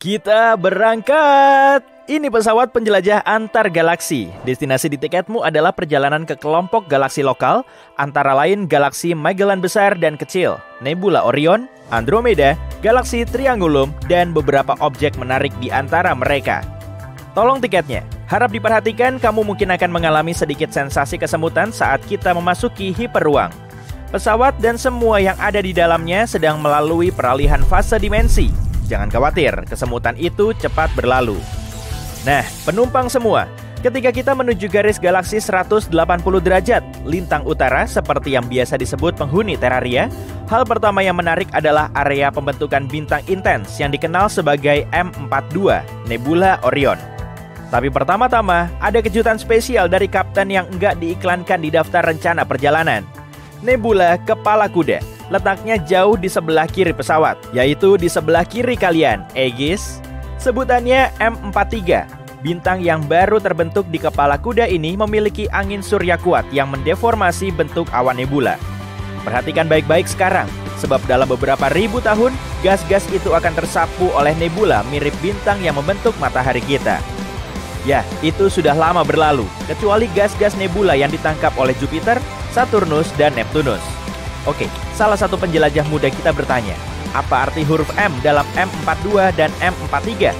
Kita berangkat! Ini pesawat penjelajah antar galaksi. Destinasi di tiketmu adalah perjalanan ke kelompok galaksi lokal, antara lain galaksi Magellan besar dan kecil, Nebula Orion, Andromeda, galaksi Triangulum, dan beberapa objek menarik di antara mereka. Tolong tiketnya. Harap diperhatikan, kamu mungkin akan mengalami sedikit sensasi kesemutan saat kita memasuki hiperruang. Pesawat dan semua yang ada di dalamnya sedang melalui peralihan fase dimensi. Jangan khawatir, kesemutan itu cepat berlalu. Nah, penumpang semua, ketika kita menuju garis galaksi 180 derajat lintang utara seperti yang biasa disebut penghuni Terraria, hal pertama yang menarik adalah area pembentukan bintang intens yang dikenal sebagai M42, Nebula Orion. Tapi pertama-tama, ada kejutan spesial dari kapten yang enggak diiklankan di daftar rencana perjalanan. Nebula Kepala Kuda letaknya jauh di sebelah kiri pesawat, yaitu di sebelah kiri kalian, Aegis. Sebutannya M43. Bintang yang baru terbentuk di kepala kuda ini memiliki angin surya kuat yang mendeformasi bentuk awan nebula. Perhatikan baik-baik sekarang, sebab dalam beberapa ribu tahun, gas-gas itu akan tersapu oleh nebula mirip bintang yang membentuk matahari kita. Ya, itu sudah lama berlalu, kecuali gas-gas nebula yang ditangkap oleh Jupiter, Saturnus, dan Neptunus. Oke, salah satu penjelajah muda kita bertanya, apa arti huruf M dalam M42 dan M43?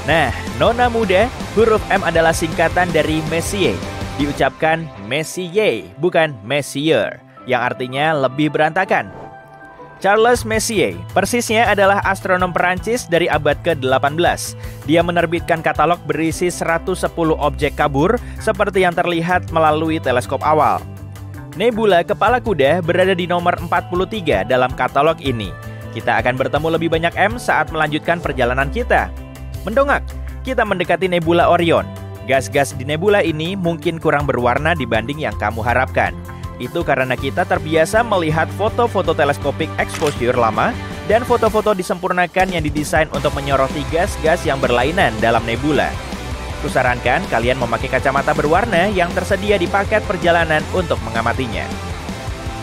Nah, nona muda, huruf M adalah singkatan dari Messier. Diucapkan Messier, bukan Messier, yang artinya lebih berantakan. Charles Messier, persisnya adalah astronom Perancis dari abad ke-18. Dia menerbitkan katalog berisi 110 objek kabur seperti yang terlihat melalui teleskop awal. Nebula Kepala Kuda berada di nomor 43 dalam katalog ini. Kita akan bertemu lebih banyak M saat melanjutkan perjalanan kita. Mendongak, kita mendekati Nebula Orion. Gas-gas di nebula ini mungkin kurang berwarna dibanding yang kamu harapkan. Itu karena kita terbiasa melihat foto-foto teleskopik exposure lama dan foto-foto disempurnakan yang didesain untuk menyoroti gas-gas yang berlainan dalam nebula. Kusarankan kalian memakai kacamata berwarna yang tersedia di paket perjalanan untuk mengamatinya.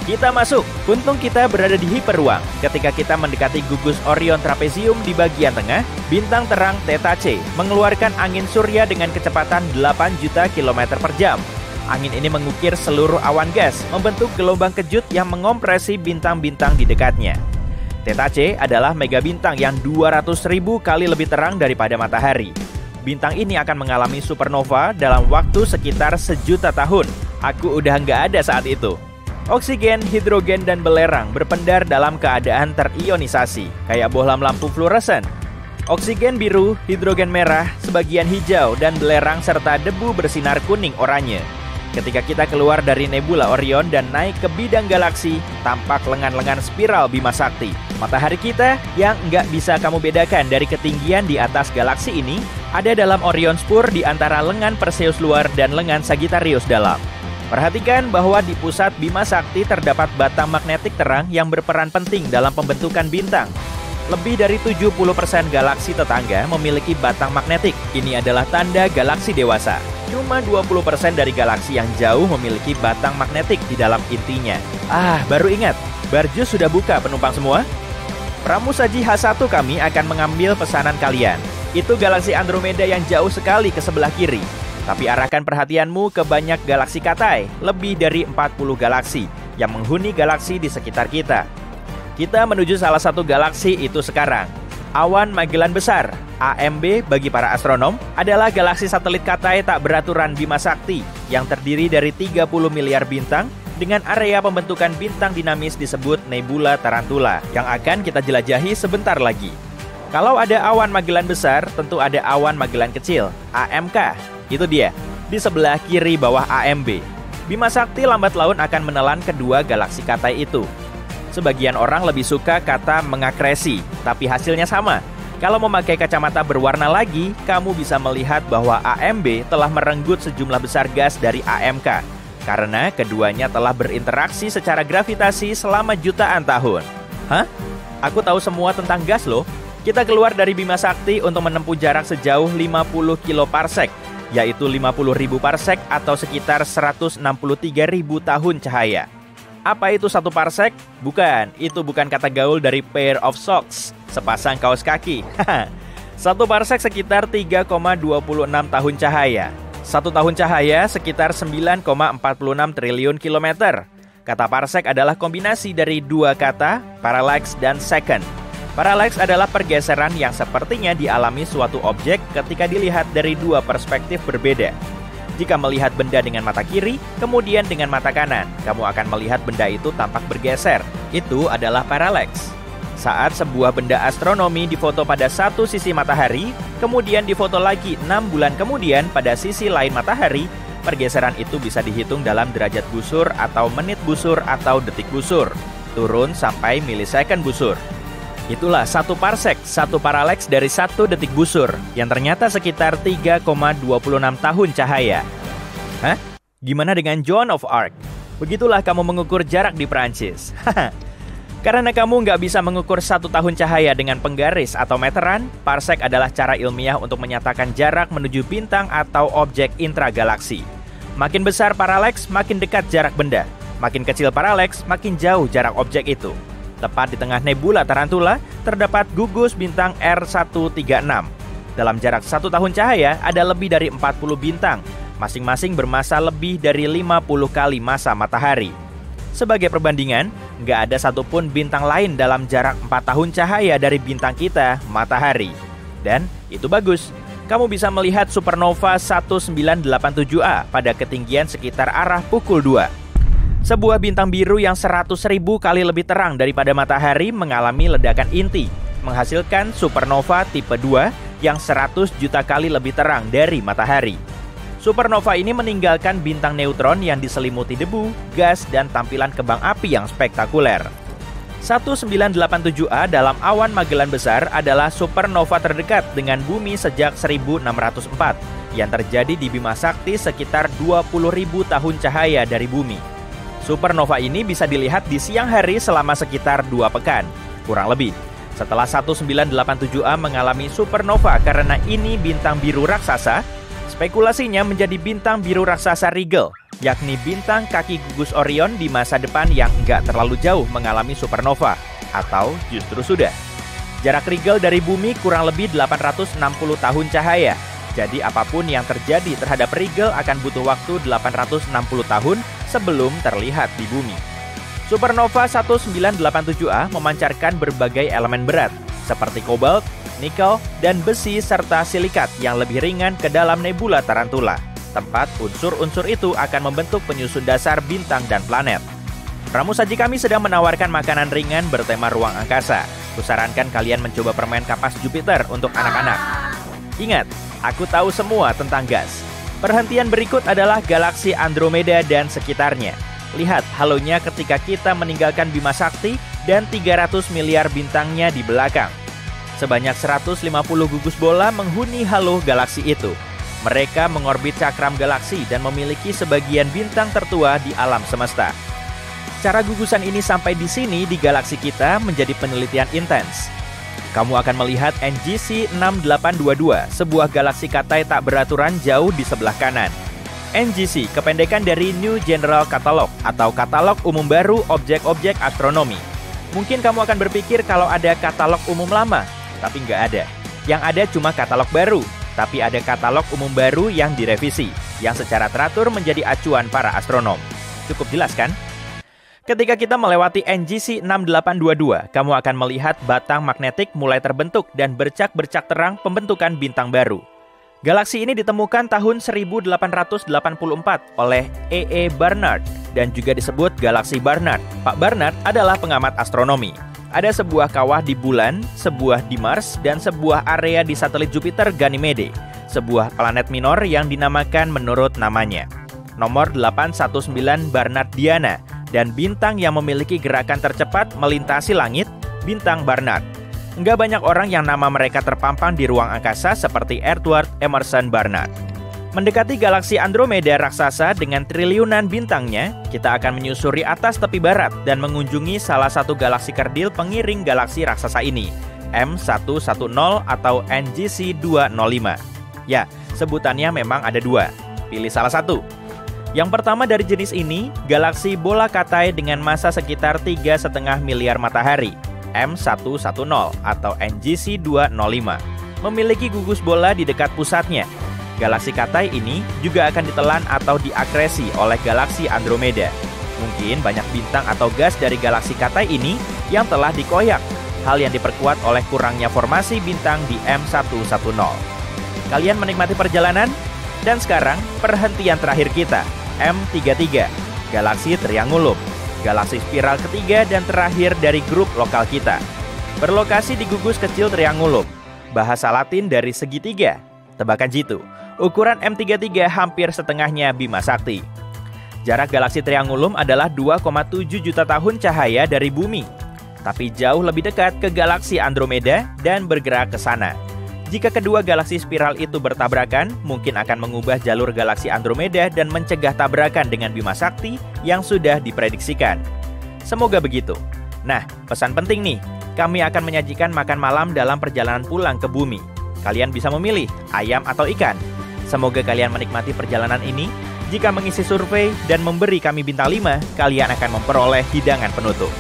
Kita masuk. Untung kita berada di hiperruang. Ketika kita mendekati gugus Orion Trapezium di bagian tengah, bintang terang Theta C mengeluarkan angin surya dengan kecepatan 8 juta km per jam. Angin ini mengukir seluruh awan gas, membentuk gelombang kejut yang mengompresi bintang-bintang di dekatnya. Theta C adalah megabintang yang 200.000 kali lebih terang daripada matahari. Bintang ini akan mengalami supernova dalam waktu sekitar 1 juta tahun. Aku udah nggak ada saat itu. Oksigen, hidrogen, dan belerang berpendar dalam keadaan terionisasi, kayak bohlam lampu fluoresen. Oksigen biru, hidrogen merah, sebagian hijau, dan belerang serta debu bersinar kuning oranye. Ketika kita keluar dari Nebula Orion dan naik ke bidang galaksi, tampak lengan-lengan spiral Bima Sakti. Matahari kita yang nggak bisa kamu bedakan dari ketinggian di atas galaksi ini ada dalam Orion Spur di antara lengan Perseus luar dan lengan Sagittarius dalam. Perhatikan bahwa di pusat Bima Sakti terdapat batang magnetik terang yang berperan penting dalam pembentukan bintang. Lebih dari 70% galaksi tetangga memiliki batang magnetik. Ini adalah tanda galaksi dewasa. Cuma 20% dari galaksi yang jauh memiliki batang magnetik di dalam intinya. Baru ingat, Barjus sudah buka penumpang semua? Pramusaji H1 kami akan mengambil pesanan kalian. Itu galaksi Andromeda yang jauh sekali ke sebelah kiri. Tapi arahkan perhatianmu ke banyak galaksi Katai, lebih dari 40 galaksi yang menghuni galaksi di sekitar kita. Kita menuju salah satu galaksi itu sekarang. Awan Magellan Besar, AMB bagi para astronom, adalah galaksi satelit Katai tak beraturan Bima Sakti yang terdiri dari 30 miliar bintang dengan area pembentukan bintang dinamis disebut Nebula Tarantula yang akan kita jelajahi sebentar lagi. Kalau ada awan Magellan Besar, tentu ada awan Magellan Kecil, AMK. Itu dia, di sebelah kiri bawah AMB. Bima Sakti lambat laun akan menelan kedua galaksi Katai itu. Sebagian orang lebih suka kata mengakresi, tapi hasilnya sama. Kalau memakai kacamata berwarna lagi, kamu bisa melihat bahwa AMB telah merenggut sejumlah besar gas dari AMK, karena keduanya telah berinteraksi secara gravitasi selama jutaan tahun. Hah? Aku tahu semua tentang gas loh. Kita keluar dari Bima Sakti untuk menempuh jarak sejauh 50 kiloparsec, yaitu 50.000 parsec atau sekitar 163.000 tahun cahaya. Apa itu 1 parsec? Bukan, itu bukan kata gaul dari pair of socks, sepasang kaos kaki. 1 parsek sekitar 3,26 tahun cahaya. 1 tahun cahaya sekitar 9,46 triliun kilometer. Kata parsek adalah kombinasi dari dua kata, parallax dan second. Parallax adalah pergeseran yang sepertinya dialami suatu objek ketika dilihat dari dua perspektif berbeda. Jika melihat benda dengan mata kiri, kemudian dengan mata kanan, kamu akan melihat benda itu tampak bergeser. Itu adalah parallax. Saat sebuah benda astronomi difoto pada satu sisi matahari, kemudian difoto lagi 6 bulan kemudian pada sisi lain matahari, pergeseran itu bisa dihitung dalam derajat busur atau menit busur atau detik busur, turun sampai milisecond busur. Itulah 1 parsek, 1 parallax dari 1 detik busur, yang ternyata sekitar 3,26 tahun cahaya. Hah? Gimana dengan Joan of Arc? Begitulah kamu mengukur jarak di Perancis. Karena kamu nggak bisa mengukur 1 tahun cahaya dengan penggaris atau meteran, parsek adalah cara ilmiah untuk menyatakan jarak menuju bintang atau objek intragalaksi. Makin besar parallax, makin dekat jarak benda. Makin kecil parallax, makin jauh jarak objek itu. Tepat di tengah nebula Tarantula, terdapat gugus bintang R136. Dalam jarak 1 tahun cahaya, ada lebih dari 40 bintang, masing-masing bermassa lebih dari 50 kali massa matahari. Sebagai perbandingan, nggak ada satupun bintang lain dalam jarak 4 tahun cahaya dari bintang kita, matahari. Dan itu bagus. Kamu bisa melihat supernova 1987A pada ketinggian sekitar arah pukul 2. Sebuah bintang biru yang 100.000 kali lebih terang daripada matahari mengalami ledakan inti, menghasilkan supernova tipe 2 yang 100 juta kali lebih terang dari matahari. Supernova ini meninggalkan bintang neutron yang diselimuti debu, gas, dan tampilan kembang api yang spektakuler. 1987A dalam awan Magellan Besar adalah supernova terdekat dengan bumi sejak 1604 yang terjadi di Bima Sakti sekitar 20.000 tahun cahaya dari bumi. Supernova ini bisa dilihat di siang hari selama sekitar 2 pekan, kurang lebih. Setelah 1987A mengalami supernova karena ini bintang biru raksasa, spekulasinya menjadi bintang biru raksasa Rigel, yakni bintang kaki gugus Orion di masa depan yang nggak terlalu jauh mengalami supernova, atau justru sudah. Jarak Rigel dari bumi kurang lebih 860 tahun cahaya, jadi apapun yang terjadi terhadap Rigel akan butuh waktu 860 tahun sebelum terlihat di bumi. Supernova 1987A memancarkan berbagai elemen berat, seperti kobalt, nikel, dan besi serta silikat yang lebih ringan ke dalam nebula Tarantula. Tempat unsur-unsur itu akan membentuk penyusun dasar bintang dan planet. Pramu Saji kami sedang menawarkan makanan ringan bertema ruang angkasa. Kusarankan kalian mencoba permen kapas Jupiter untuk anak-anak. Ingat, aku tahu semua tentang gas. Perhentian berikut adalah galaksi Andromeda dan sekitarnya. Lihat halonya ketika kita meninggalkan Bima Sakti dan 300 miliar bintangnya di belakang. Sebanyak 150 gugus bola menghuni halo galaksi itu. Mereka mengorbit cakram galaksi dan memiliki sebagian bintang tertua di alam semesta. Cara gugusan ini sampai di sini di galaksi kita menjadi penelitian intens. Kamu akan melihat NGC 6822, sebuah galaksi katai tak beraturan jauh di sebelah kanan. NGC kependekan dari New General Catalog atau Katalog Umum Baru Objek-Objek Astronomi. Mungkin kamu akan berpikir kalau ada katalog umum lama, tapi nggak ada. Yang ada cuma katalog baru, tapi ada katalog umum baru yang direvisi, yang secara teratur menjadi acuan para astronom. Cukup jelas kan? Ketika kita melewati NGC 6822, kamu akan melihat batang magnetik mulai terbentuk dan bercak-bercak terang pembentukan bintang baru. Galaksi ini ditemukan tahun 1884 oleh E.E. Barnard dan juga disebut galaksi Barnard. Pak Barnard adalah pengamat astronomi. Ada sebuah kawah di bulan, sebuah di Mars, dan sebuah area di satelit Jupiter Ganymede, sebuah planet minor yang dinamakan menurut namanya. Nomor 819 Barnardiana, dan bintang yang memiliki gerakan tercepat melintasi langit, bintang Barnard. Nggak banyak orang yang nama mereka terpampang di ruang angkasa seperti Edward Emerson Barnard. Mendekati galaksi Andromeda raksasa dengan triliunan bintangnya, kita akan menyusuri atas tepi barat dan mengunjungi salah satu galaksi kerdil pengiring galaksi raksasa ini, M110 atau NGC 205. Ya, sebutannya memang ada 2. Pilih salah satu. Yang pertama dari jenis ini, galaksi bola katai dengan massa sekitar 3,5 miliar matahari, M110 atau NGC 205. memiliki gugus bola di dekat pusatnya. Galaksi Katai ini juga akan ditelan atau diakresi oleh galaksi Andromeda. Mungkin banyak bintang atau gas dari galaksi Katai ini yang telah dikoyak, hal yang diperkuat oleh kurangnya formasi bintang di M110. Kalian menikmati perjalanan? Dan sekarang perhentian terakhir kita, M33, galaksi Triangulum, galaksi spiral ketiga dan terakhir dari grup lokal kita. Berlokasi di gugus kecil Triangulum, bahasa Latin dari segitiga. Tebakan jitu, ukuran M33 hampir setengahnya Bima Sakti. Jarak galaksi Triangulum adalah 2,7 juta tahun cahaya dari bumi, tapi jauh lebih dekat ke galaksi Andromeda dan bergerak ke sana. Jika kedua galaksi spiral itu bertabrakan, mungkin akan mengubah jalur galaksi Andromeda dan mencegah tabrakan dengan Bima Sakti yang sudah diprediksikan. Semoga begitu. Nah, pesan penting nih, kami akan menyajikan makan malam dalam perjalanan pulang ke bumi. Kalian bisa memilih ayam atau ikan. Semoga kalian menikmati perjalanan ini. Jika mengisi survei dan memberi kami bintang 5, kalian akan memperoleh hidangan penutup.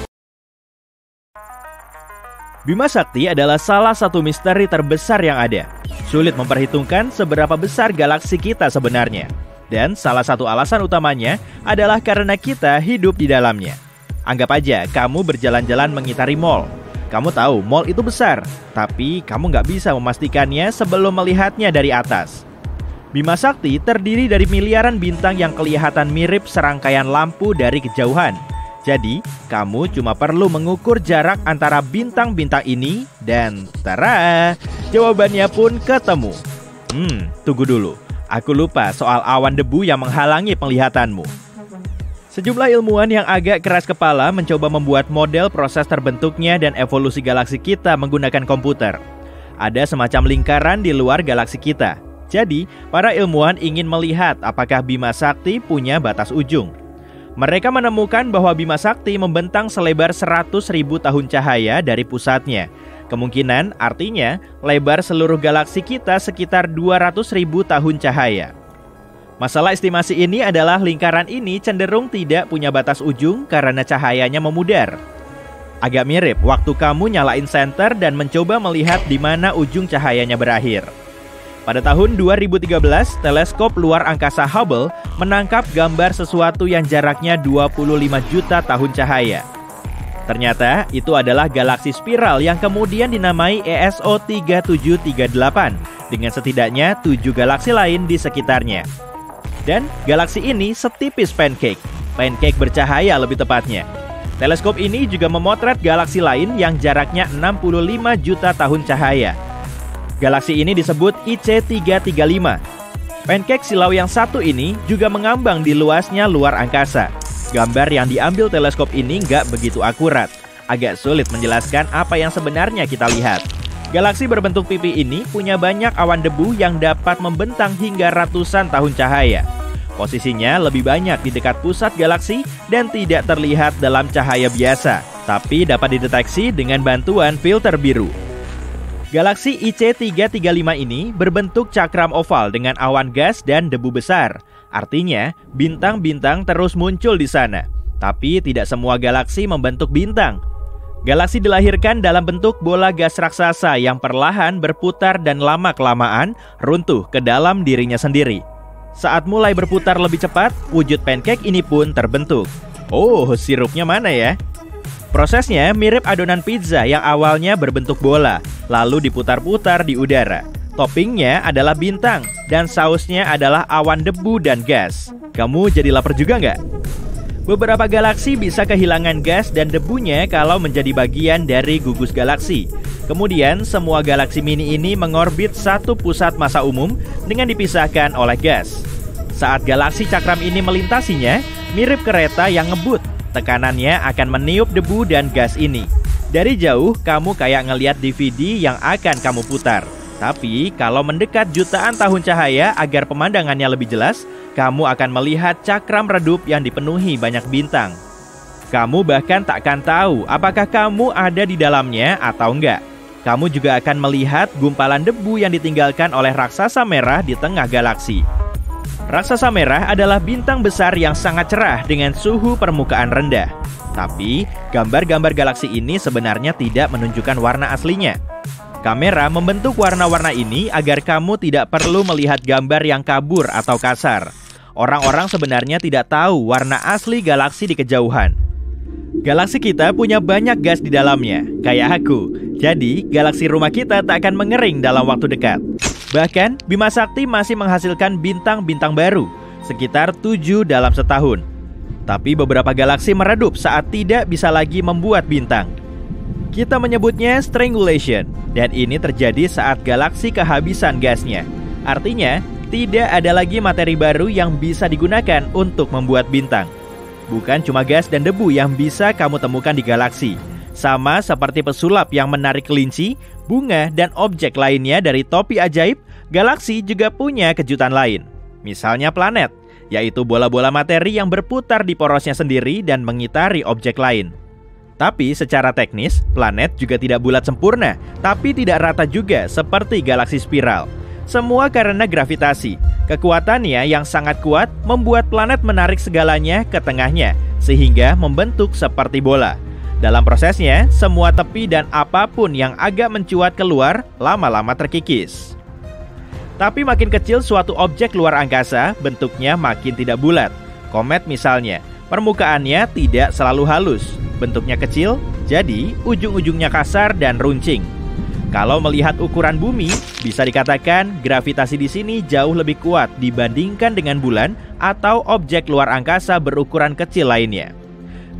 Bima Sakti adalah salah satu misteri terbesar yang ada. Sulit memperhitungkan seberapa besar galaksi kita sebenarnya. Dan salah satu alasan utamanya adalah karena kita hidup di dalamnya. Anggap aja kamu berjalan-jalan mengitari mall. Kamu tahu mall itu besar, tapi kamu nggak bisa memastikannya sebelum melihatnya dari atas. Bima Sakti terdiri dari miliaran bintang yang kelihatan mirip serangkaian lampu dari kejauhan. Jadi, kamu cuma perlu mengukur jarak antara bintang-bintang ini dan tara, jawabannya pun ketemu. Tunggu dulu. Aku lupa soal awan debu yang menghalangi penglihatanmu. Sejumlah ilmuwan yang agak keras kepala mencoba membuat model proses terbentuknya dan evolusi galaksi kita menggunakan komputer. Ada semacam lingkaran di luar galaksi kita. Jadi, para ilmuwan ingin melihat apakah Bima Sakti punya batas ujung. Mereka menemukan bahwa Bima Sakti membentang selebar 100.000 tahun cahaya dari pusatnya. Kemungkinan artinya lebar seluruh galaksi kita sekitar 200.000 tahun cahaya. Masalah estimasi ini adalah lingkaran ini cenderung tidak punya batas ujung karena cahayanya memudar. Agak mirip waktu kamu nyalain senter dan mencoba melihat di mana ujung cahayanya berakhir. Pada tahun 2013, teleskop luar angkasa Hubble menangkap gambar sesuatu yang jaraknya 25 juta tahun cahaya. Ternyata itu adalah galaksi spiral yang kemudian dinamai ESO 3738 dengan setidaknya 7 galaksi lain di sekitarnya. Dan galaksi ini setipis pancake bercahaya lebih tepatnya. Teleskop ini juga memotret galaksi lain yang jaraknya 65 juta tahun cahaya. Galaksi ini disebut IC335. Pancake silau yang satu ini juga mengambang di luasnya luar angkasa. Gambar yang diambil teleskop ini nggak begitu akurat. Agak sulit menjelaskan apa yang sebenarnya kita lihat. Galaksi berbentuk pipi ini punya banyak awan debu yang dapat membentang hingga ratusan tahun cahaya. Posisinya lebih banyak di dekat pusat galaksi dan tidak terlihat dalam cahaya biasa, tapi dapat dideteksi dengan bantuan filter biru. Galaksi IC335 ini berbentuk cakram oval dengan awan gas dan debu besar. Artinya, bintang-bintang terus muncul di sana. Tapi tidak semua galaksi membentuk bintang. Galaksi dilahirkan dalam bentuk bola gas raksasa yang perlahan berputar dan lama-kelamaan runtuh ke dalam dirinya sendiri. Saat mulai berputar lebih cepat, wujud pancake ini pun terbentuk. Oh, sirupnya mana ya? Prosesnya mirip adonan pizza yang awalnya berbentuk bola, lalu diputar-putar di udara. Toppingnya adalah bintang, dan sausnya adalah awan debu dan gas. Kamu jadi lapar juga nggak? Beberapa galaksi bisa kehilangan gas dan debunya kalau menjadi bagian dari gugus galaksi. Kemudian, semua galaksi mini ini mengorbit satu pusat massa umum dengan dipisahkan oleh gas. Saat galaksi cakram ini melintasinya, mirip kereta yang ngebut. Tekanannya akan meniup debu dan gas ini. Dari jauh, kamu kayak ngeliat DVD yang akan kamu putar. Tapi, kalau mendekat jutaan tahun cahaya agar pemandangannya lebih jelas, kamu akan melihat cakram redup yang dipenuhi banyak bintang. Kamu bahkan takkan tahu apakah kamu ada di dalamnya atau enggak. Kamu juga akan melihat gumpalan debu yang ditinggalkan oleh raksasa merah di tengah galaksi. Raksasa merah adalah bintang besar yang sangat cerah dengan suhu permukaan rendah. Tapi, gambar-gambar galaksi ini sebenarnya tidak menunjukkan warna aslinya. Kamera membentuk warna-warna ini agar kamu tidak perlu melihat gambar yang kabur atau kasar. Orang-orang sebenarnya tidak tahu warna asli galaksi di kejauhan. Galaksi kita punya banyak gas di dalamnya, kayak aku. Jadi, galaksi rumah kita tak akan mengering dalam waktu dekat. Bahkan, Bima Sakti masih menghasilkan bintang-bintang baru, sekitar 7 dalam setahun. Tapi beberapa galaksi meredup saat tidak bisa lagi membuat bintang. Kita menyebutnya strangulation, dan ini terjadi saat galaksi kehabisan gasnya. Artinya, tidak ada lagi materi baru yang bisa digunakan untuk membuat bintang. Bukan cuma gas dan debu yang bisa kamu temukan di galaksi. Sama seperti pesulap yang menarik kelinci, bunga, dan objek lainnya dari topi ajaib, galaksi juga punya kejutan lain. Misalnya planet, yaitu bola-bola materi yang berputar di porosnya sendiri dan mengitari objek lain. Tapi secara teknis, planet juga tidak bulat sempurna, tapi tidak rata juga seperti galaksi spiral. Semua karena gravitasi. Kekuatannya yang sangat kuat membuat planet menarik segalanya ke tengahnya, sehingga membentuk seperti bola. Dalam prosesnya, semua tepi dan apapun yang agak mencuat keluar lama-lama terkikis. Tapi makin kecil suatu objek luar angkasa, bentuknya makin tidak bulat. Komet misalnya, permukaannya tidak selalu halus. Bentuknya kecil, jadi ujung-ujungnya kasar dan runcing. Kalau melihat ukuran bumi, bisa dikatakan gravitasi di sini jauh lebih kuat dibandingkan dengan bulan atau objek luar angkasa berukuran kecil lainnya.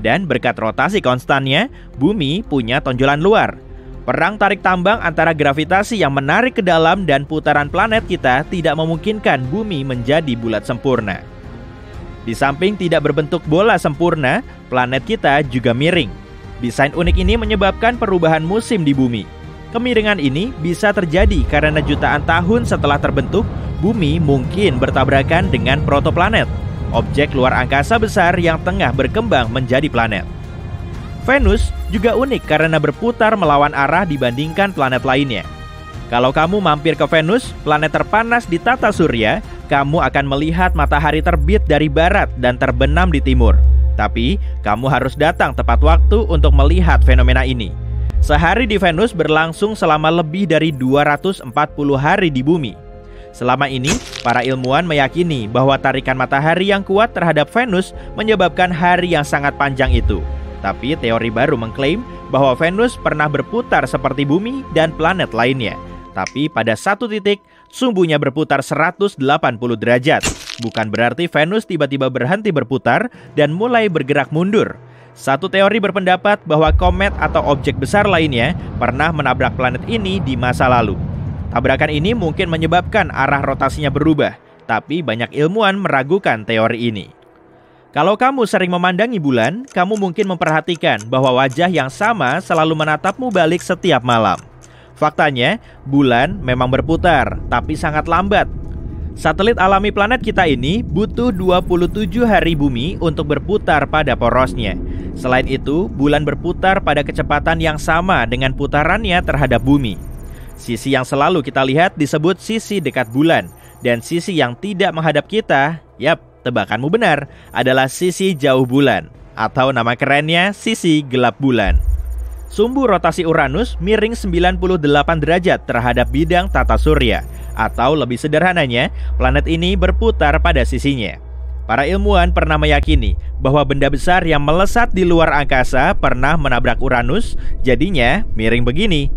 Dan berkat rotasi konstannya, bumi punya tonjolan luar. Perang tarik tambang antara gravitasi yang menarik ke dalam dan putaran planet kita tidak memungkinkan bumi menjadi bulat sempurna. Di samping tidak berbentuk bola sempurna, planet kita juga miring. Desain unik ini menyebabkan perubahan musim di bumi. Kemiringan ini bisa terjadi karena jutaan tahun setelah terbentuk, bumi mungkin bertabrakan dengan protoplanet, objek luar angkasa besar yang tengah berkembang menjadi planet. Venus juga unik karena berputar melawan arah dibandingkan planet lainnya. Kalau kamu mampir ke Venus, planet terpanas di tata surya, kamu akan melihat matahari terbit dari barat dan terbenam di timur. Tapi, kamu harus datang tepat waktu untuk melihat fenomena ini. Sehari di Venus berlangsung selama lebih dari 240 hari di bumi. Selama ini, para ilmuwan meyakini bahwa tarikan matahari yang kuat terhadap Venus menyebabkan hari yang sangat panjang itu. Tapi teori baru mengklaim bahwa Venus pernah berputar seperti bumi dan planet lainnya. Tapi pada satu titik, sumbunya berputar 180 derajat. Bukan berarti Venus tiba-tiba berhenti berputar dan mulai bergerak mundur. Satu teori berpendapat bahwa komet atau objek besar lainnya pernah menabrak planet ini di masa lalu. Tabrakan ini mungkin menyebabkan arah rotasinya berubah, tapi banyak ilmuwan meragukan teori ini. Kalau kamu sering memandangi bulan, kamu mungkin memperhatikan bahwa wajah yang sama selalu menatapmu balik setiap malam. Faktanya, bulan memang berputar, tapi sangat lambat. Satelit alami planet kita ini butuh 27 hari bumi untuk berputar pada porosnya. Selain itu, bulan berputar pada kecepatan yang sama dengan putarannya terhadap bumi. Sisi yang selalu kita lihat disebut sisi dekat bulan, dan sisi yang tidak menghadap kita, yap, tebakanmu benar, adalah sisi jauh bulan, atau nama kerennya sisi gelap bulan. Sumbu rotasi Uranus miring 98 derajat terhadap bidang tata surya, atau lebih sederhananya, planet ini berputar pada sisinya. Para ilmuwan pernah meyakini bahwa benda besar yang melesat di luar angkasa pernah menabrak Uranus, jadinya miring begini.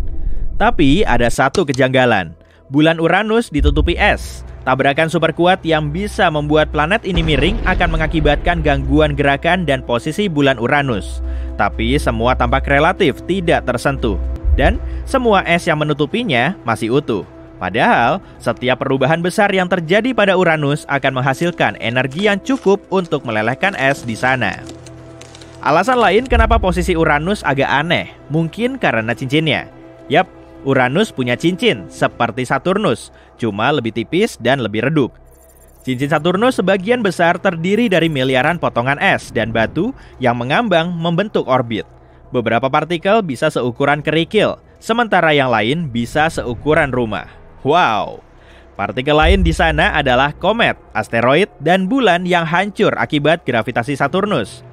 Tapi ada satu kejanggalan, bulan Uranus ditutupi es. Tabrakan super kuat yang bisa membuat planet ini miring akan mengakibatkan gangguan gerakan dan posisi bulan Uranus. Tapi semua tampak relatif tidak tersentuh, dan semua es yang menutupinya masih utuh. Padahal, setiap perubahan besar yang terjadi pada Uranus akan menghasilkan energi yang cukup untuk melelehkan es di sana. Alasan lain kenapa posisi Uranus agak aneh, mungkin karena cincinnya. Yap, Uranus punya cincin seperti Saturnus, cuma lebih tipis dan lebih redup. Cincin Saturnus sebagian besar terdiri dari miliaran potongan es dan batu yang mengambang membentuk orbit. Beberapa partikel bisa seukuran kerikil, sementara yang lain bisa seukuran rumah. Wow! Partikel lain di sana adalah komet, asteroid, dan bulan yang hancur akibat gravitasi Saturnus.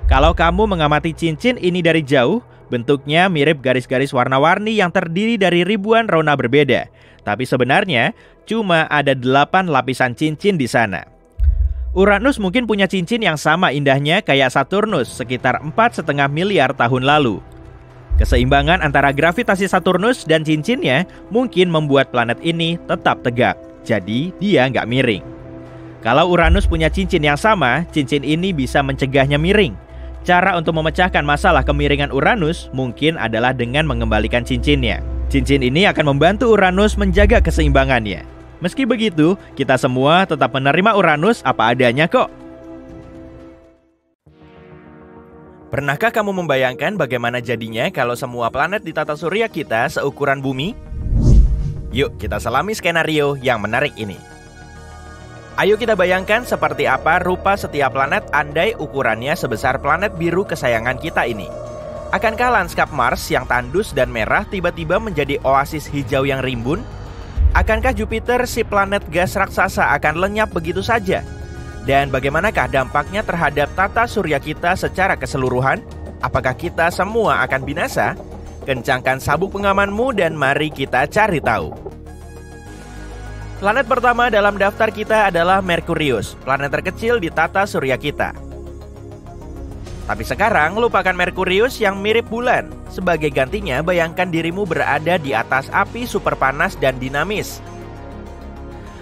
Kalau kamu mengamati cincin ini dari jauh, Bentuknya mirip garis-garis warna-warni yang terdiri dari ribuan rona berbeda. Tapi sebenarnya cuma ada 8 lapisan cincin di sana. Uranus mungkin punya cincin yang sama indahnya kayak Saturnus sekitar 4,5 miliar tahun lalu. Keseimbangan antara gravitasi Saturnus dan cincinnya mungkin membuat planet ini tetap tegak. Jadi dia nggak miring. Kalau Uranus punya cincin yang sama, cincin ini bisa mencegahnya miring. Cara untuk memecahkan masalah kemiringan Uranus mungkin adalah dengan mengembalikan cincinnya. Cincin ini akan membantu Uranus menjaga keseimbangannya. Meski begitu, kita semua tetap menerima Uranus apa adanya kok. Pernahkah kamu membayangkan bagaimana jadinya kalau semua planet di tata surya kita seukuran bumi? Yuk kita selami skenario yang menarik ini. Ayo kita bayangkan seperti apa rupa setiap planet andai ukurannya sebesar planet biru kesayangan kita ini. Akankah lanskap Mars yang tandus dan merah tiba-tiba menjadi oasis hijau yang rimbun? Akankah Jupiter, si planet gas raksasa, akan lenyap begitu saja? Dan bagaimanakah dampaknya terhadap tata surya kita secara keseluruhan? Apakah kita semua akan binasa? Kencangkan sabuk pengamanmu dan mari kita cari tahu. Planet pertama dalam daftar kita adalah Merkurius, planet terkecil di tata surya kita. Tapi sekarang lupakan Merkurius yang mirip bulan. Sebagai gantinya, bayangkan dirimu berada di atas api super panas dan dinamis.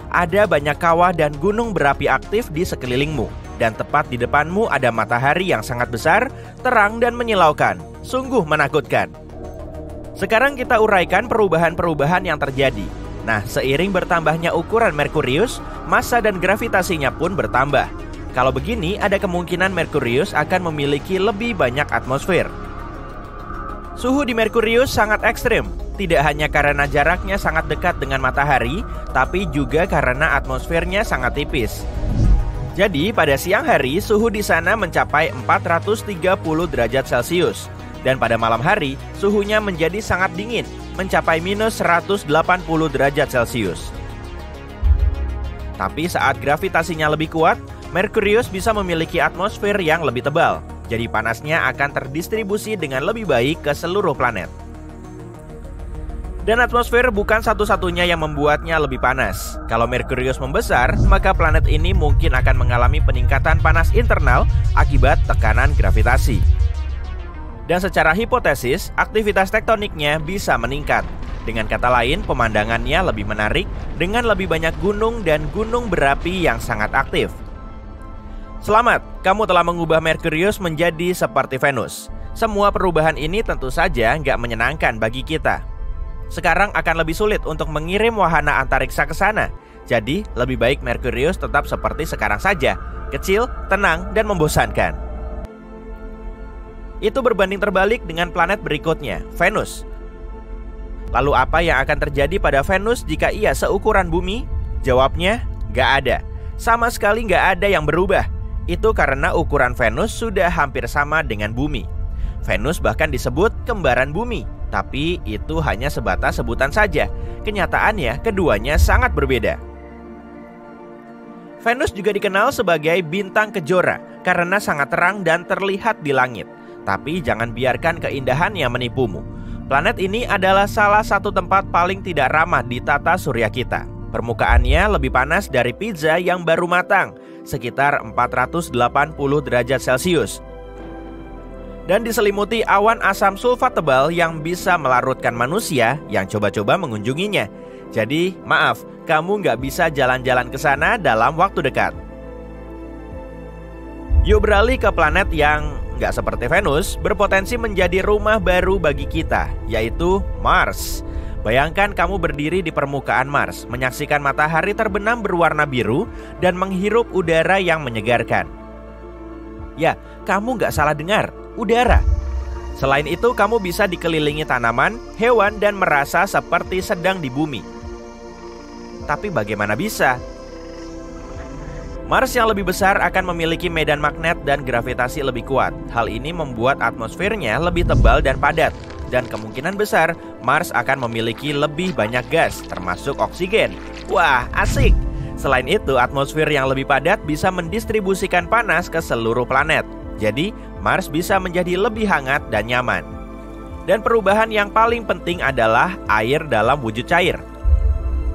Ada banyak kawah dan gunung berapi aktif di sekelilingmu. Dan tepat di depanmu ada matahari yang sangat besar, terang dan menyilaukan. Sungguh menakutkan. Sekarang kita uraikan perubahan-perubahan yang terjadi. Nah, seiring bertambahnya ukuran Merkurius, massa dan gravitasinya pun bertambah. Kalau begini, ada kemungkinan Merkurius akan memiliki lebih banyak atmosfer. Suhu di Merkurius sangat ekstrim, tidak hanya karena jaraknya sangat dekat dengan matahari, tapi juga karena atmosfernya sangat tipis. Jadi, pada siang hari, suhu di sana mencapai 430 derajat Celcius. Dan pada malam hari, suhunya menjadi sangat dingin, mencapai minus 180 derajat Celcius. Tapi saat gravitasinya lebih kuat, Merkurius bisa memiliki atmosfer yang lebih tebal. Jadi panasnya akan terdistribusi dengan lebih baik ke seluruh planet. Dan atmosfer bukan satu-satunya yang membuatnya lebih panas. Kalau Merkurius membesar, maka planet ini mungkin akan mengalami peningkatan panas internal akibat tekanan gravitasi. Dan secara hipotesis, aktivitas tektoniknya bisa meningkat. Dengan kata lain, pemandangannya lebih menarik dengan lebih banyak gunung dan gunung berapi yang sangat aktif. Selamat, kamu telah mengubah Merkurius menjadi seperti Venus. Semua perubahan ini tentu saja nggak menyenangkan bagi kita. Sekarang akan lebih sulit untuk mengirim wahana antariksa ke sana. Jadi, lebih baik Merkurius tetap seperti sekarang saja, kecil, tenang, dan membosankan. Itu berbanding terbalik dengan planet berikutnya, Venus. Lalu apa yang akan terjadi pada Venus jika ia seukuran bumi? Jawabnya, nggak ada. Sama sekali nggak ada yang berubah. Itu karena ukuran Venus sudah hampir sama dengan bumi. Venus bahkan disebut kembaran bumi. Tapi itu hanya sebatas sebutan saja. Kenyataannya keduanya sangat berbeda. Venus juga dikenal sebagai bintang kejora karena sangat terang dan terlihat di langit. Tapi jangan biarkan keindahannya menipumu. Planet ini adalah salah satu tempat paling tidak ramah di tata surya kita. Permukaannya lebih panas dari pizza yang baru matang, sekitar 480 derajat Celcius. Dan diselimuti awan asam sulfat tebal yang bisa melarutkan manusia yang coba-coba mengunjunginya. Jadi, maaf, kamu nggak bisa jalan-jalan ke sana dalam waktu dekat. Yuk beralih ke planet yang nggak seperti Venus, berpotensi menjadi rumah baru bagi kita, yaitu Mars. Bayangkan kamu berdiri di permukaan Mars, menyaksikan matahari terbenam berwarna biru dan menghirup udara yang menyegarkan. Ya, kamu nggak salah dengar, udara. Selain itu, kamu bisa dikelilingi tanaman, hewan, dan merasa seperti sedang di bumi. Tapi bagaimana bisa? Mars yang lebih besar akan memiliki medan magnet dan gravitasi lebih kuat. Hal ini membuat atmosfernya lebih tebal dan padat. Dan kemungkinan besar Mars akan memiliki lebih banyak gas, termasuk oksigen. Wah, asik! Selain itu, atmosfer yang lebih padat bisa mendistribusikan panas ke seluruh planet. Jadi, Mars bisa menjadi lebih hangat dan nyaman. Dan perubahan yang paling penting adalah air dalam wujud cair.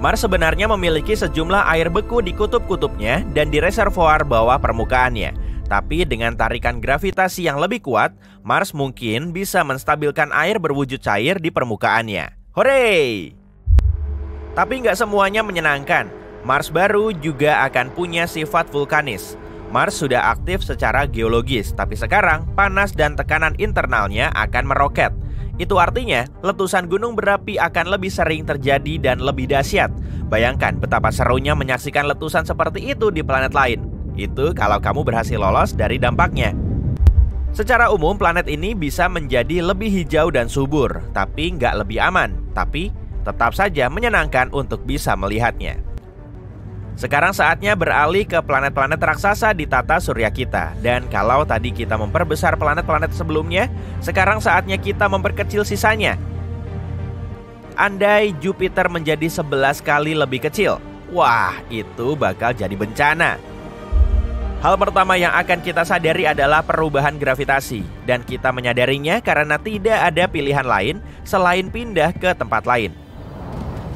Mars sebenarnya memiliki sejumlah air beku di kutub-kutubnya dan di reservoir bawah permukaannya. Tapi dengan tarikan gravitasi yang lebih kuat, Mars mungkin bisa menstabilkan air berwujud cair di permukaannya. Hore! Tapi nggak semuanya menyenangkan. Mars baru juga akan punya sifat vulkanis. Mars sudah aktif secara geologis, tapi sekarang panas dan tekanan internalnya akan meroket. Itu artinya letusan gunung berapi akan lebih sering terjadi dan lebih dahsyat. Bayangkan betapa serunya menyaksikan letusan seperti itu di planet lain. Itu kalau kamu berhasil lolos dari dampaknya. Secara umum planet ini bisa menjadi lebih hijau dan subur, tapi nggak lebih aman. Tapi tetap saja menyenangkan untuk bisa melihatnya. Sekarang saatnya beralih ke planet-planet raksasa di tata surya kita. Dan kalau tadi kita memperbesar planet-planet sebelumnya, sekarang saatnya kita memperkecil sisanya. Andai Jupiter menjadi 11 kali lebih kecil, wah, itu bakal jadi bencana. Hal pertama yang akan kita sadari adalah perubahan gravitasi. Dan kita menyadarinya karena tidak ada pilihan lain selain pindah ke tempat lain.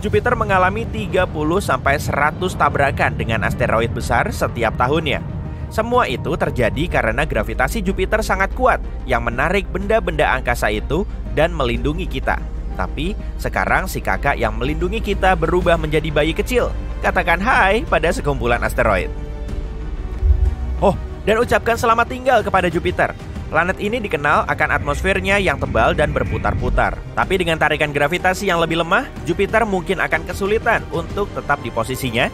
Jupiter mengalami 30-100 tabrakan dengan asteroid besar setiap tahunnya. Semua itu terjadi karena gravitasi Jupiter sangat kuat yang menarik benda-benda angkasa itu dan melindungi kita. Tapi sekarang si kakak yang melindungi kita berubah menjadi bayi kecil. Katakan hai pada sekumpulan asteroid. Oh, dan ucapkan selamat tinggal kepada Jupiter. Planet ini dikenal akan atmosfernya yang tebal dan berputar-putar. Tapi dengan tarikan gravitasi yang lebih lemah, Jupiter mungkin akan kesulitan untuk tetap di posisinya.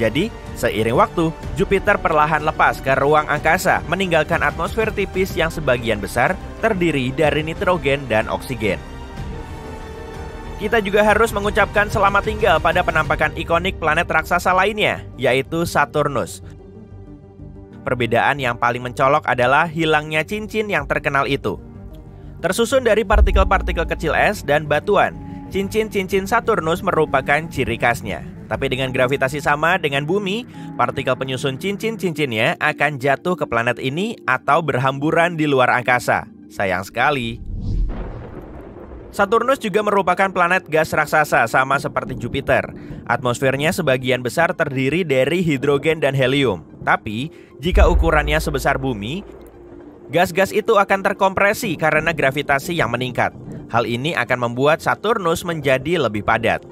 Jadi, seiring waktu, Jupiter perlahan lepas ke ruang angkasa, meninggalkan atmosfer tipis yang sebagian besar terdiri dari nitrogen dan oksigen. Kita juga harus mengucapkan selamat tinggal pada penampakan ikonik planet raksasa lainnya, yaitu Saturnus. Perbedaan yang paling mencolok adalah hilangnya cincin yang terkenal itu. Tersusun dari partikel-partikel kecil es dan batuan, cincin-cincin Saturnus merupakan ciri khasnya. Tapi dengan gravitasi sama dengan bumi, partikel penyusun cincin-cincinnya akan jatuh ke planet ini atau berhamburan di luar angkasa. Sayang sekali. Saturnus juga merupakan planet gas raksasa sama seperti Jupiter. Atmosfernya sebagian besar terdiri dari hidrogen dan helium. Tapi, jika ukurannya sebesar bumi, gas-gas itu akan terkompresi karena gravitasi yang meningkat. Hal ini akan membuat Saturnus menjadi lebih padat.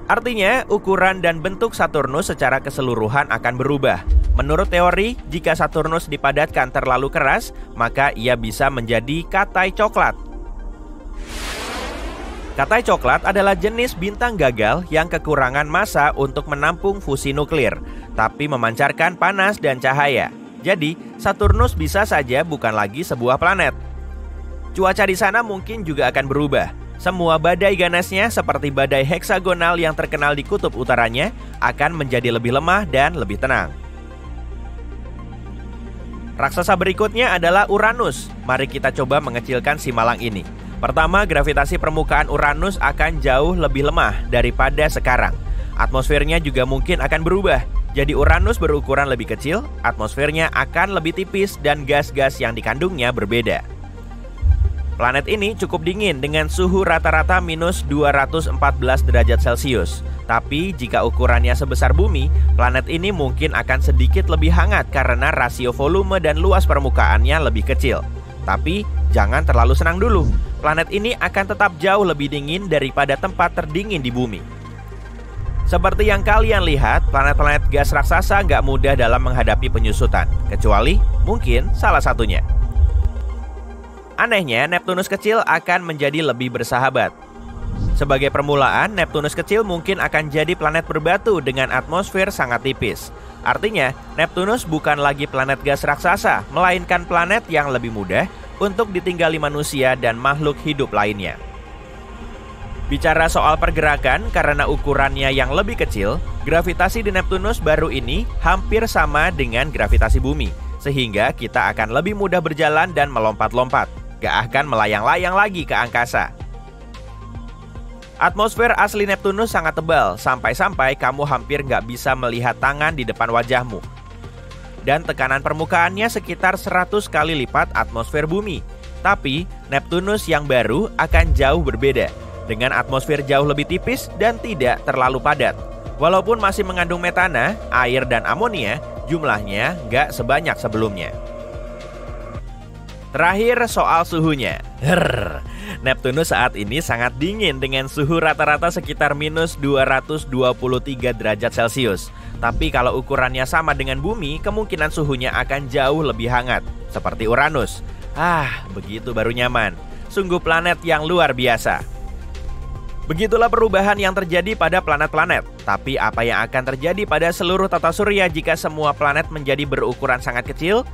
Artinya, ukuran dan bentuk Saturnus secara keseluruhan akan berubah. Menurut teori, jika Saturnus dipadatkan terlalu keras, maka ia bisa menjadi katai coklat. Katai coklat adalah jenis bintang gagal yang kekurangan massa untuk menampung fusi nuklir, tapi memancarkan panas dan cahaya. Jadi, Saturnus bisa saja bukan lagi sebuah planet. Cuaca di sana mungkin juga akan berubah. Semua badai ganasnya seperti badai heksagonal yang terkenal di kutub utaranya akan menjadi lebih lemah dan lebih tenang. Raksasa berikutnya adalah Uranus. Mari kita coba mengecilkan si malang ini. Pertama, gravitasi permukaan Uranus akan jauh lebih lemah daripada sekarang. Atmosfernya juga mungkin akan berubah. Jadi Uranus berukuran lebih kecil, atmosfernya akan lebih tipis dan gas-gas yang dikandungnya berbeda. Planet ini cukup dingin dengan suhu rata-rata minus 214 derajat Celcius. Tapi jika ukurannya sebesar bumi, planet ini mungkin akan sedikit lebih hangat karena rasio volume dan luas permukaannya lebih kecil. Tapi jangan terlalu senang dulu. Planet ini akan tetap jauh lebih dingin daripada tempat terdingin di bumi. Seperti yang kalian lihat, planet-planet gas raksasa nggak mudah dalam menghadapi penyusutan, kecuali mungkin salah satunya. Anehnya, Neptunus kecil akan menjadi lebih bersahabat. Sebagai permulaan, Neptunus kecil mungkin akan jadi planet berbatu dengan atmosfer sangat tipis. Artinya, Neptunus bukan lagi planet gas raksasa, melainkan planet yang lebih mudah untuk ditinggali manusia dan makhluk hidup lainnya. Bicara soal pergerakan, karena ukurannya yang lebih kecil, gravitasi di Neptunus baru ini hampir sama dengan gravitasi bumi, sehingga kita akan lebih mudah berjalan dan melompat-lompat, gak akan melayang-layang lagi ke angkasa. Atmosfer asli Neptunus sangat tebal, sampai-sampai kamu hampir gak bisa melihat tangan di depan wajahmu. Dan tekanan permukaannya sekitar 100 kali lipat atmosfer bumi. Tapi, Neptunus yang baru akan jauh berbeda, dengan atmosfer jauh lebih tipis dan tidak terlalu padat. Walaupun masih mengandung metana, air dan amonia, jumlahnya nggak sebanyak sebelumnya. Terakhir soal suhunya. Neptunus saat ini sangat dingin dengan suhu rata-rata sekitar minus 223 derajat Celcius. Tapi kalau ukurannya sama dengan bumi, kemungkinan suhunya akan jauh lebih hangat, seperti Uranus. Begitu baru nyaman. Sungguh planet yang luar biasa. Begitulah perubahan yang terjadi pada planet-planet. Tapi apa yang akan terjadi pada seluruh tata surya jika semua planet menjadi berukuran sangat kecil?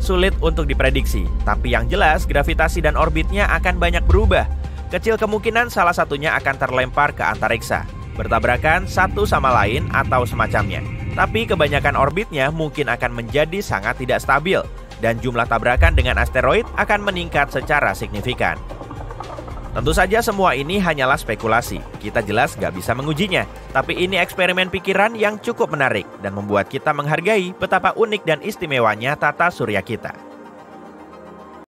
Sulit untuk diprediksi, tapi yang jelas gravitasi dan orbitnya akan banyak berubah. Kecil kemungkinan salah satunya akan terlempar ke antariksa, bertabrakan satu sama lain atau semacamnya. Tapi kebanyakan orbitnya mungkin akan menjadi sangat tidak stabil, dan jumlah tabrakan dengan asteroid akan meningkat secara signifikan. Tentu saja semua ini hanyalah spekulasi, kita jelas nggak bisa mengujinya. Tapi ini eksperimen pikiran yang cukup menarik dan membuat kita menghargai betapa unik dan istimewanya tata surya kita.